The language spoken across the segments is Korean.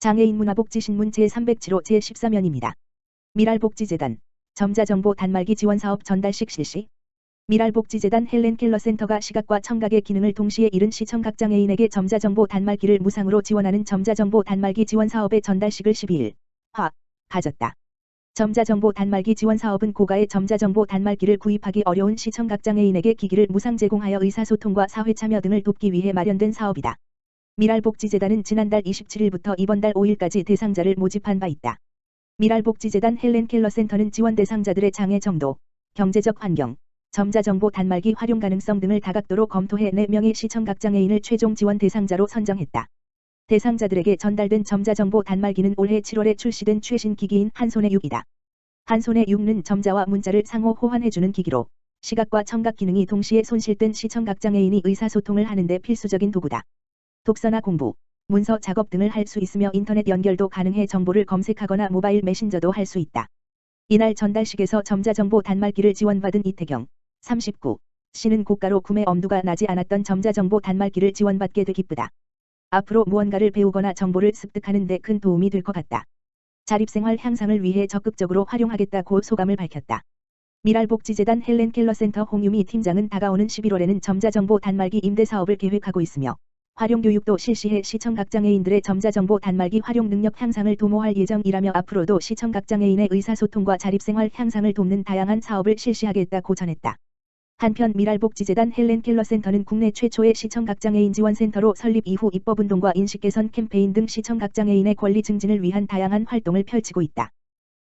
장애인 문화복지신문 제307호 제13연입니다. 미랄복지재단 점자정보 단말기 지원사업 전달식 실시. 미랄복지재단 헬렌 켈러 센터가 시각과 청각의 기능을 동시에 잃은 시청각장애인에게 점자정보 단말기를 무상으로 지원하는 점자정보 단말기 지원사업의 전달식을 12일 가졌다. 점자정보 단말기 지원사업은 고가의 점자정보 단말기를 구입하기 어려운 시청각장애인에게 기기를 무상 제공하여 의사소통과 사회참여 등을 돕기 위해 마련된 사업이다. 미랄복지재단은 지난달 27일부터 이번 달 5일까지 대상자를 모집한 바 있다. 미랄복지재단 헬렌 켈러 센터는 지원 대상자들의 장애 정도, 경제적 환경, 점자정보 단말기 활용 가능성 등을 다각도로 검토해 4명의 시청각장애인을 최종 지원 대상자로 선정했다. 대상자들에게 전달된 점자정보 단말기는 올해 7월에 출시된 최신 기기인 한손의 6이다. 한손의 6는 점자와 문자를 상호 호환해주는 기기로 시각과 청각 기능이 동시에 손실된 시청각장애인이 의사소통을 하는 데 필수적인 도구다. 독서나 공부, 문서 작업 등을 할 수 있으며 인터넷 연결도 가능해 정보를 검색하거나 모바일 메신저도 할 수 있다. 이날 전달식에서 점자정보 단말기를 지원받은 이태경, 39, 씨는 고가로 구매 엄두가 나지 않았던 점자정보 단말기를 지원받게 돼 기쁘다. 앞으로 무언가를 배우거나 정보를 습득하는 데 큰 도움이 될 것 같다. 자립생활 향상을 위해 적극적으로 활용하겠다고 소감을 밝혔다. 미랄복지재단 헬렌 켈러 센터 홍유미 팀장은 다가오는 11월에는 점자정보 단말기 임대 사업을 계획하고 있으며 활용 교육도 실시해 시청각장애인들의 점자정보 단말기 활용 능력 향상을 도모할 예정이라며 앞으로도 시청각장애인의 의사소통과 자립생활 향상을 돕는 다양한 사업을 실시하겠다고 전했다. 한편 미랄복지재단 헬렌 켈러 센터는 국내 최초의 시청각장애인 지원센터로 설립 이후 입법운동과 인식 개선 캠페인 등 시청각장애인의 권리 증진을 위한 다양한 활동을 펼치고 있다.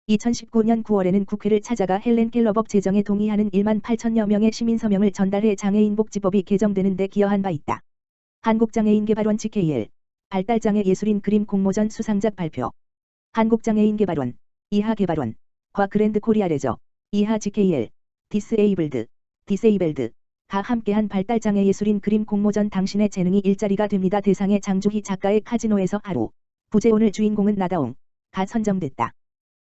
2019년 9월에는 국회를 찾아가 헬렌 켈러법 제정에 동의하는 1만 8천여 명의 시민서명을 전달해 장애인복지법이 개정되는 데 기여한 바 있다. 한국장애인개발원 GKL 발달장애 예술인 그림 공모전 수상작 발표. 한국장애인개발원 이하개발원 과 그랜드 코리아레저 이하 GKL 디세이블드 가 함께한 발달장애 예술인 그림 공모전 당신의 재능이 일자리가 됩니다. 대상의 장주희 작가의 카지노에서 하루 부제 오늘 주인공은 나다옹가 선정됐다.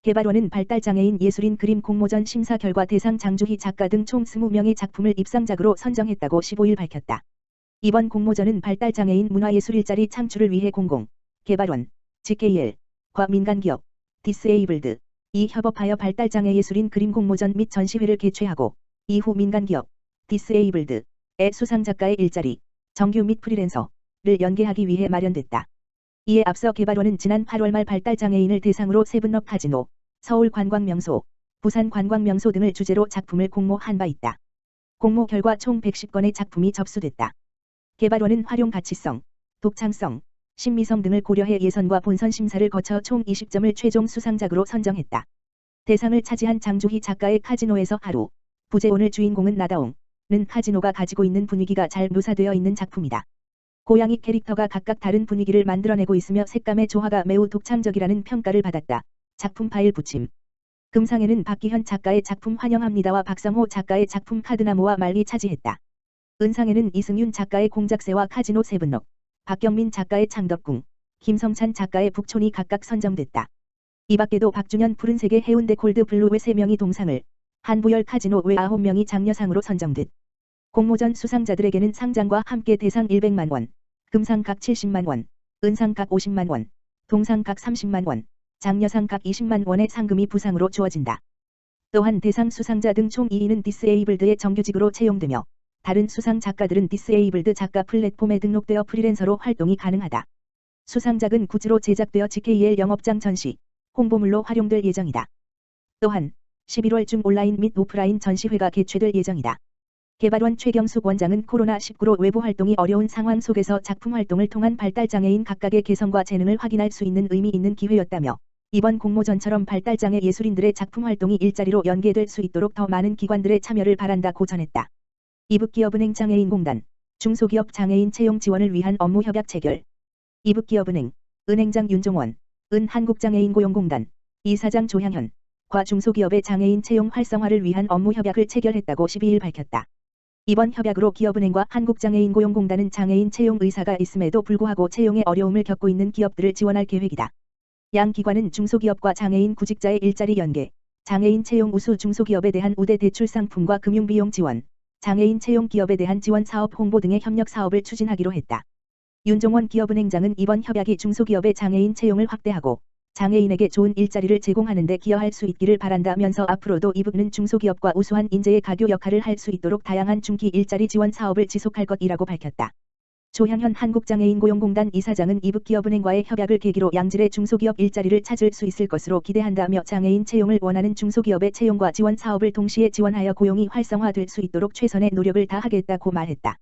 개발원은 발달장애인 예술인 그림 공모전 심사 결과 대상 장주희 작가 등 총 20명의 작품을 입상작으로 선정했다고 15일 밝혔다. 이번 공모전은 발달장애인 문화예술 일자리 창출을 위해 개발원, GKL,과 민간기업, 디세이블드, 이 협업하여 발달장애 예술인 그림 공모전 및 전시회를 개최하고 이후 민간기업, 디세이블드의 수상작가의 일자리, 정규 및 프리랜서를 연계하기 위해 마련됐다. 이에 앞서 개발원은 지난 8월 말 발달장애인을 대상으로 세븐럭 카지노, 서울 관광명소, 부산 관광명소 등을 주제로 작품을 공모한 바 있다. 공모 결과 총 110건의 작품이 접수됐다. 개발원은 활용 가치성, 독창성, 신미성 등을 고려해 예선과 본선 심사를 거쳐 총 20점을 최종 수상작으로 선정했다. 대상을 차지한 장주희 작가의 카지노에서 하루 부제 오늘 주인공은 나다옹은 카지노가 가지고 있는 분위기가 잘 묘사되어 있는 작품이다. 고양이 캐릭터가 각각 다른 분위기를 만들어내고 있으며 색감의 조화가 매우 독창적이라는 평가를 받았다. 작품 파일 붙임. 금상에는 박기현 작가의 작품 환영합니다와 박성호 작가의 작품 카드나무와 말리 차지했다. 은상에는 이승윤 작가의 공작새와 카지노 세븐럭, 박경민 작가의 창덕궁, 김성찬 작가의 북촌이 각각 선정됐다. 이 밖에도 박준현 푸른색의 해운대 콜드 블루 외 3명이 동상을, 한부열 카지노 외 9명이 장려상으로 선정됐. 공모전 수상자들에게는 상장과 함께 대상 100만 원, 금상 각 70만 원, 은상 각 50만 원, 동상 각 30만 원, 장려상 각 20만 원의 상금이 부상으로 주어진다. 또한 대상 수상자 등 총 2인은 디세이블드의 정규직으로 채용되며 다른 수상 작가들은 디세이블드 작가 플랫폼에 등록되어 프리랜서로 활동이 가능하다. 수상작은 굿즈로 제작되어 GKL 영업장 전시, 홍보물로 활용될 예정이다. 또한 11월 중 온라인 및 오프라인 전시회가 개최될 예정이다. 개발원 최경숙 원장은 코로나19로 외부 활동이 어려운 상황 속에서 작품 활동을 통한 발달장애인 각각의 개성과 재능을 확인할 수 있는 의미 있는 기회였다며 이번 공모전처럼 발달장애 예술인들의 작품 활동이 일자리로 연계될 수 있도록 더 많은 기관들의 참여를 바란다고 전했다. 이북기업은행 장애인공단, 중소기업 장애인 채용 지원을 위한 업무 협약 체결. 이북기업은행, 은행장 윤종원, 한국장애인고용공단, 이사장 조향현, 과 중소기업의 장애인 채용 활성화를 위한 업무 협약을 체결했다고 12일 밝혔다. 이번 협약으로 기업은행과 한국장애인고용공단은 장애인 채용 의사가 있음에도 불구하고 채용에 어려움을 겪고 있는 기업들을 지원할 계획이다. 양 기관은 중소기업과 장애인 구직자의 일자리 연계, 장애인 채용 우수 중소기업에 대한 우대 대출 상품과 금융비용 지원, 장애인 채용 기업에 대한 지원 사업 홍보 등의 협력 사업을 추진하기로 했다. 윤종원 기업은행장은 이번 협약이 중소기업의 장애인 채용을 확대하고 장애인에게 좋은 일자리를 제공하는 데 기여할 수 있기를 바란다면서 앞으로도 이북은 중소기업과 우수한 인재의 가교 역할을 할 수 있도록 다양한 중기 일자리 지원 사업을 지속할 것이라고 밝혔다. 조향현 한국장애인고용공단 이사장은 이북기업은행과의 협약을 계기로 양질의 중소기업 일자리를 찾을 수 있을 것으로 기대한다며 장애인 채용을 원하는 중소기업의 채용과 지원 사업을 동시에 지원하여 고용이 활성화될 수 있도록 최선의 노력을 다하겠다고 말했다.